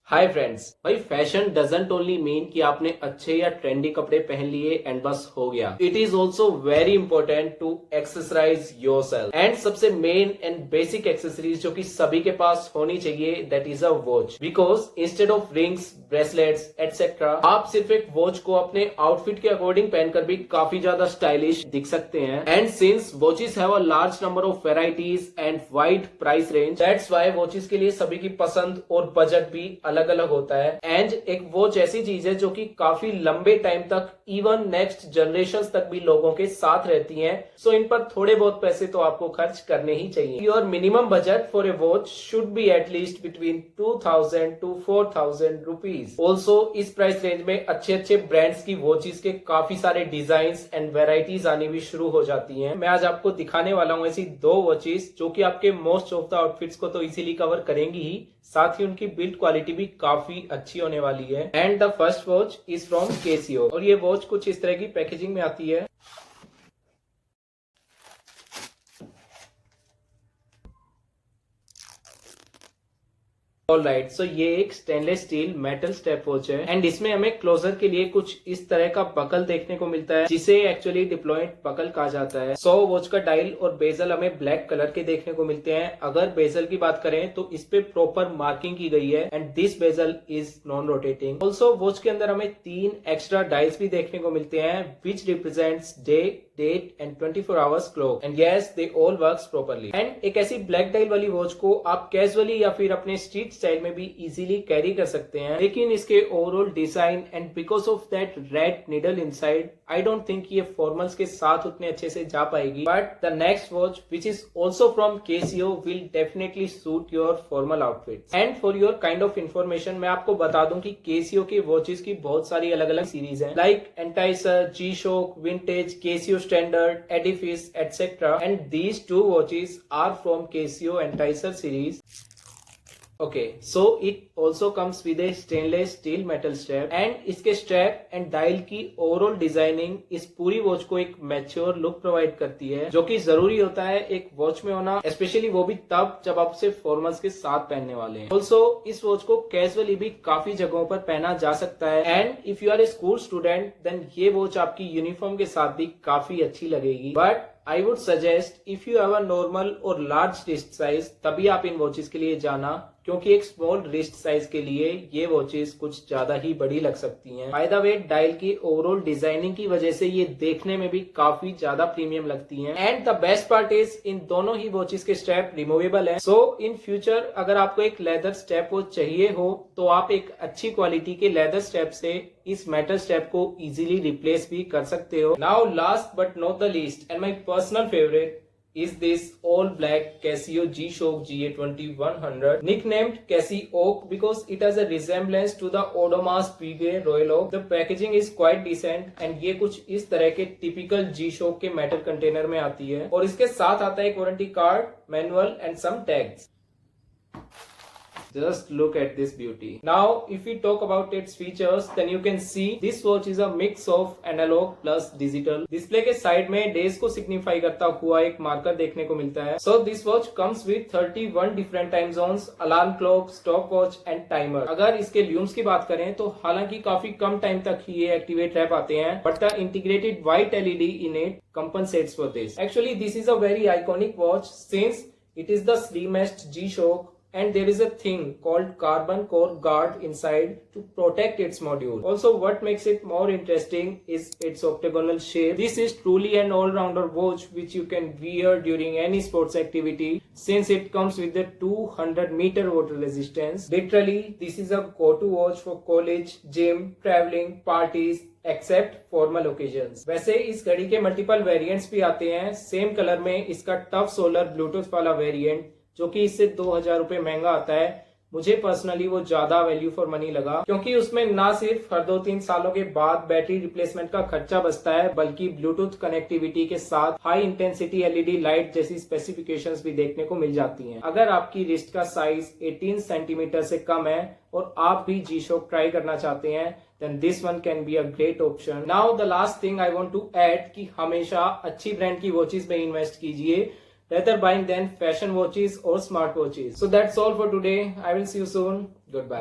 Hi friends, भाई fashion doesn't only mean कि आपने अच्छे या ट्रेंडी कपड़े पहन लिए एंड बस हो गया। It is also very important to accessorize yourself. And सबसे मेन एंड बेसिक एक्सेसरीज जो कि सभी के पास होनी चाहिए, that is a watch. Because instead of rings, bracelets etcetera, आप सिर्फ एक वॉच को अपने आउटफिट के अकॉर्डिंग पहनकर भी काफी ज्यादा स्टाइलिश दिख सकते हैं। And since watches have a large number of varieties and wide price range, that's why watches के लिए सभी की पसंद और बजट भी अलग अलग होता है। एंड एक वॉच ऐसी चीज है जो कि काफी लंबे टाइम तक, इवन नेक्स्ट जनरेशन तक भी लोगों के साथ रहती हैं। सो इन पर थोड़े बहुत पैसे तो आपको खर्च करने ही चाहिए। Your minimum budget for a watch should be at least between 2000 to 4000 rupees. Also इस प्राइस रेंज में अच्छे अच्छे ब्रांड्स की वॉचेस के काफी सारे डिजाइन एंड वेराइटीज आनी भी शुरू हो जाती हैं। मैं आज आपको दिखाने वाला हूँ ऐसी दो वॉचेस जो कि आपके मोस्ट ऑफ द आउटफिट्स को तो इजीली कवर करेंगी ही, साथ ही उनकी बिल्ड क्वालिटी भी काफी अच्छी होने वाली है। And the first watch is from KCO और ये वॉच कुछ इस तरह की पैकेजिंग में आती है। ऑलराइट, सो ये एक stainless steel metal step watch है एंड इसमें हमें क्लोजर के लिए कुछ इस तरह का बकल देखने को मिलता है, जिसे एक्चुअली डिप्लॉयड बकल कहा जाता है। सो वॉच का डायल और बेजल हमें ब्लैक कलर के देखने को मिलते हैं। अगर बेजल की बात करें तो इस पे प्रॉपर मार्किंग की गई है and this bezel is non rotating. Also watch के अंदर हमें 3 एक्स्ट्रा डायल्स भी देखने को मिलते हैं, which represents day, date and 24 hours clock and yes they all works properly. And एक ऐसी ब्लैक डायल वाली वॉच को आप कैजुअली या फिर अपने स्ट्रीट स्टाइल में भी इजीली कैरी कर सकते हैं, लेकिन इसके overall design and because of that red needle inside, I don't think ये फॉर्मल्स के साथ उतने अच्छे से जा पाएगी। But the next watch which is also from KCO will definitely suit your formal outfit. And for your kind of information मैं आपको बता दूं कि केसीओ की वॉचेस की बहुत सारी अलग अलग सीरीज है, like Enticer, G Shock, Vintage, Casio Standard, Edifice etcetera, and these 2 watches are from Casio Enticer series. Okay, so it also comes with a stainless steel metal strap and इसके strap and dial की overall designing इस पूरी watch को एक mature look provide करती है, जो कि जरूरी होता है एक वॉच में होना, स्पेशली वो भी तब जब आप उसे फॉर्मल्स के साथ पहनने वाले हैं। ऑल्सो इस वॉच को कैजुअली भी काफी जगहों पर पहना जा सकता है and if you are a school student then ये वॉच आपकी यूनिफॉर्म के साथ भी काफी अच्छी लगेगी। But I would suggest if you have a normal और लार्ज रिस्ट साइज तभी आप इन वॉचेस के लिए जाना, क्योंकि एक स्मॉल रिस्ट साइज के लिए ये वॉचेस कुछ ज्यादा ही बड़ी लग सकती हैं। बाय द वे डायल की ओवरऑल डिजाइनिंग की वजह से ये देखने में भी काफी ज्यादा प्रीमियम लगती हैं। And the best part is in दोनों ही वॉचेस के स्ट्रैप रिमूवेबल है। सो इन फ्यूचर अगर आपको एक लेदर स्ट्रैप वॉच चाहिए हो तो आप एक अच्छी क्वालिटी के लेदर स्ट्रैप से इस मेटल स्ट्रैप को इजीली रिप्लेस भी कर सकते हो। Now last but not the least and my personal favourite is this all black Casio G-Shock GA2100, nicknamed Casio Oak because it has a resemblance to the Odomos Piguet Royal Oak. The packaging is quite decent and ये कुछ इस तरह के typical G-Shock के metal container में आती है और इसके साथ आता है एक warranty card, manual and some tags. Just look at this beauty. Now if we talk about its features then you can see this watch is a mix of analog plus digital. Display के side में days को signify करता हुआ एक marker देखने को मिलता है। So this watch comes with 31 different time zones, alarm clock, stopwatch and timer. अगर इसके ल्यूम्स की बात करें तो हालांकि काफी कम टाइम तक ही ये एक्टिवेट रह पाते हैं, but the integrated white LED in it compensates for this. Actually this is a very iconic watch since it is the slimmest G-Shock and there is a thing called carbon core guard inside to protect its module. Also what makes it more interesting is its octagonal shape. This is truly an all-rounder watch which you can wear during any sports activity since it comes with the 200-meter water resistance. Literally this is a go-to watch for college, gym, traveling, parties except formal occasions. वैसे इस घड़ी के multiple variants भी आते हैं same colour में। इसका tough solar Bluetooth वाला वेरिएंट जो कि इससे 2000 रुपए महंगा आता है, मुझे पर्सनली वो ज्यादा वैल्यू फॉर मनी लगा, क्योंकि उसमें ना सिर्फ हर 2-3 सालों के बाद बैटरी रिप्लेसमेंट का खर्चा बचता है, बल्कि ब्लूटूथ कनेक्टिविटी के साथ हाई इंटेंसिटी एलईडी लाइट जैसी स्पेसिफिकेशंस भी देखने को मिल जाती हैं। अगर आपकी रिस्ट का साइज 18 सेंटीमीटर से कम है और आप भी G-Shock ट्राई करना चाहते हैं then this one can be a great option. Now the last thing I want to add कि हमेशा अच्छी ब्रांड की वॉचेस में इन्वेस्ट कीजिए rather buying than fashion watches or smart watches. So that's all for today. I will see you soon. Goodbye.